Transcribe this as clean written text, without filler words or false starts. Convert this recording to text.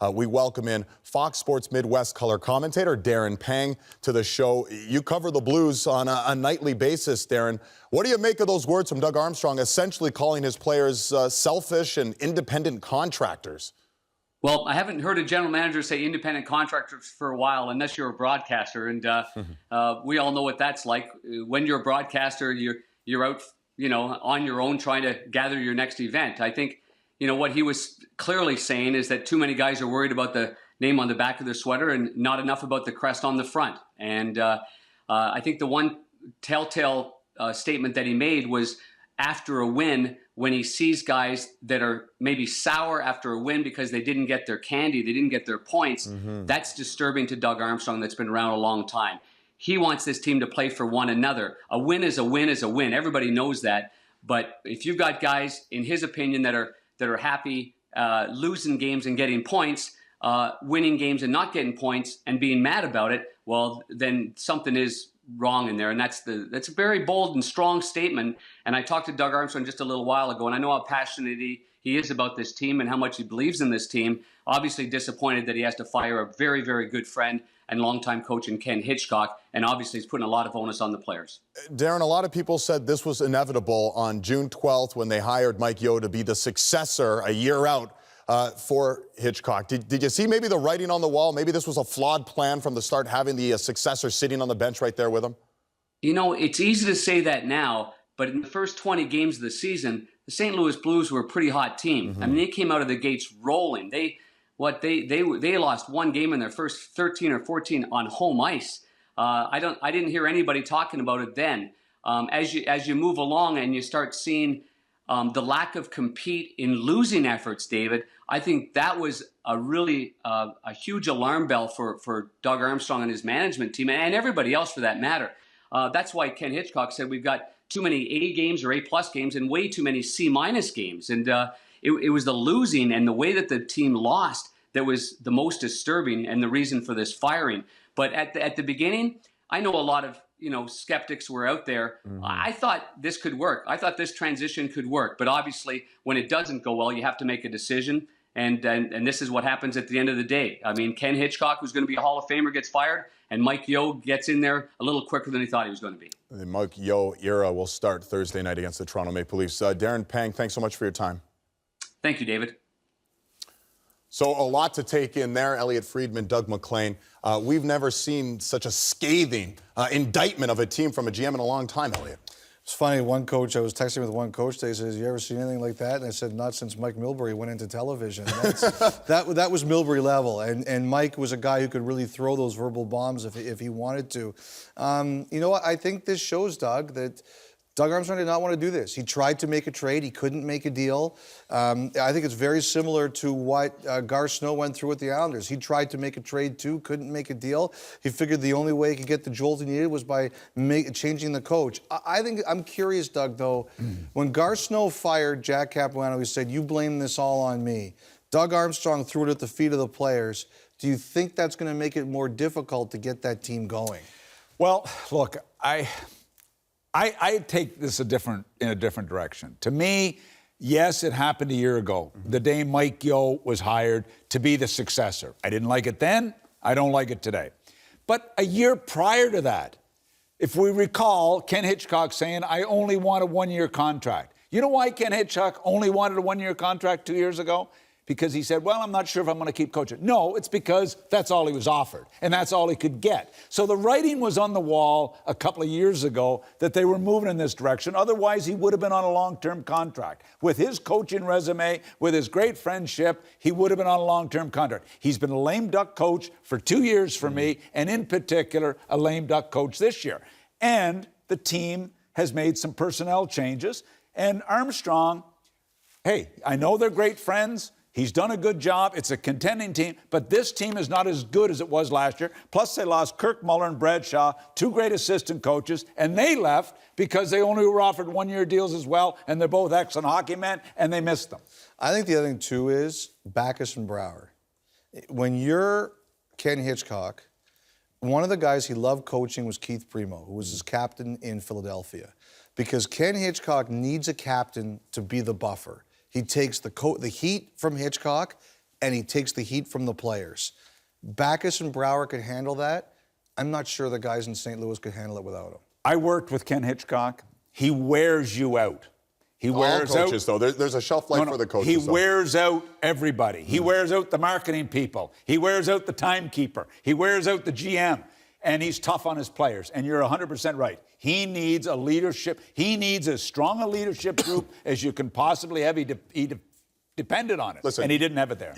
We welcome in Fox Sports Midwest color commentator Darren Pang to the show. You cover the Blues on a nightly basis, Darren. What do you make of those words from Doug Armstrong, essentially calling his players selfish and independent contractors? Well, I haven't heard a general manager say independent contractors for a while, unless you're a broadcaster, and we all know what that's like. When you're a broadcaster, you're out, on your own trying to gather your next event. I think, what he was clearly saying is that too many guys are worried about the name on the back of their sweater and not enough about the crest on the front. And I think the one telltale statement that he made was after a win, when he sees guys that are maybe sour after a win because they didn't get their candy, they didn't get their points, that's disturbing to Doug Armstrong that's been around a long time. He wants this team to play for one another. A win is a win is a win. Everybody knows that. But if you've got guys, in his opinion, that are happy losing games and getting points, winning games and not getting points and being mad about it, well, then something is wrong in there, and that's a very bold and strong statement. And I talked to Doug Armstrong just a little while ago, and I know how passionate he is about this team and how much he believes in this team. Obviously disappointed that he has to fire a very, very good friend and longtime coach in Ken Hitchcock, and obviously he's putting a lot of onus on the players. Darren, a lot of people said this was inevitable on June 12th when they hired Mike Yeo to be the successor a year out for Hitchcock. Did you see maybe the writing on the wall? Maybe this was a flawed plan from the start, having the successor sitting on the bench right there with him? It's easy to say that now, but in the first 20 games of the season, the St. Louis Blues were a pretty hot team. I mean, they came out of the gates rolling. They lost one game in their first 13 or 14 on home ice. I didn't hear anybody talking about it then. As you move along and you start seeing the lack of compete in losing efforts, David, I think that was a really a huge alarm bell for Doug Armstrong and his management team, and everybody else for that matter. That's why Ken Hitchcock said we've got too many A games or A+ games and way too many C- games. And it was the losing and the way that the team lost that was the most disturbing and the reason for this firing. But at the beginning, I know a lot of skeptics were out there. I thought this could work. I thought this transition could work. But obviously, when it doesn't go well, you have to make a decision. And this is what happens at the end of the day. I mean, Ken Hitchcock, who's going to be a Hall of Famer, gets fired, and Mike Yeo gets in there a little quicker than he thought he was going to be. The Mike Yeo era will start Thursday night against the Toronto Maple Leafs. Darren Pang, thanks so much for your time. Thank you, David. So a lot to take in there. Elliot Friedman, Doug McLean. We've never seen such a scathing indictment of a team from a GM in a long time, Elliot. It's funny, I was texting with one coach today, he says, you ever seen anything like that? And I said, not since Mike Milbury went into television. That was Milbury level, and Mike was a guy who could really throw those verbal bombs if he wanted to. You know what, I think this shows, Doug, that Doug Armstrong did not want to do this. He tried to make a trade. He couldn't make a deal. I think it's very similar to what Gar Snow went through with the Islanders. He tried to make a trade too, couldn't make a deal. He figured the only way he could get the jolt he needed was by changing the coach. I'm curious, Doug, though, when Gar Snow fired Jack Capuano, he said, you blame this all on me. Doug Armstrong threw it at the feet of the players. Do you think that's going to make it more difficult to get that team going? Well, look, I take this in a different direction. To me, yes, it happened a year ago, the day Mike Yeo was hired to be the successor. I didn't like it then. I don't like it today. But a year prior to that, if we recall, Ken Hitchcock saying, I only want a one-year contract. You know why Ken Hitchcock only wanted a one-year contract 2 years ago? Because he said, well, I'm not sure if I'm going to keep coaching. No, it's because that's all he was offered, and that's all he could get. So the writing was on the wall a couple of years ago that they were moving in this direction. Otherwise, he would have been on a long-term contract. With his coaching resume, with his great friendship, he would have been on a long-term contract. He's been a lame duck coach for 2 years for me, and in particular, a lame duck coach this year. And the team has made some personnel changes, and Armstrong, hey, I know they're great friends. He's done a good job. It's a contending team, but this team is not as good as it was last year. Plus, they lost Kirk Muller and Bradshaw, two great assistant coaches, and they left because they only were offered one-year deals as well, and they're both excellent hockey men, and they missed them. I think the other thing, too, is Backes and Brouwer. When you're Ken Hitchcock, one of the guys he loved coaching was Keith Primo, who was his captain in Philadelphia, because Ken Hitchcock needs a captain to be the buffer. He takes the heat from Hitchcock, and he takes the heat from the players. Backes and Brouwer could handle that. I'm not sure the guys in St. Louis could handle it without him. I worked with Ken Hitchcock. He wears you out. He wears all coaches, though. There's a shelf life for the coaches. He though. wears out everybody. He wears out the marketing people. He wears out the timekeeper. He wears out the GM. And he's tough on his players. And you're 100% right. He needs a leadership. He needs as strong a leadership group as you can possibly have. He depended on it. Listen, and he didn't have it there.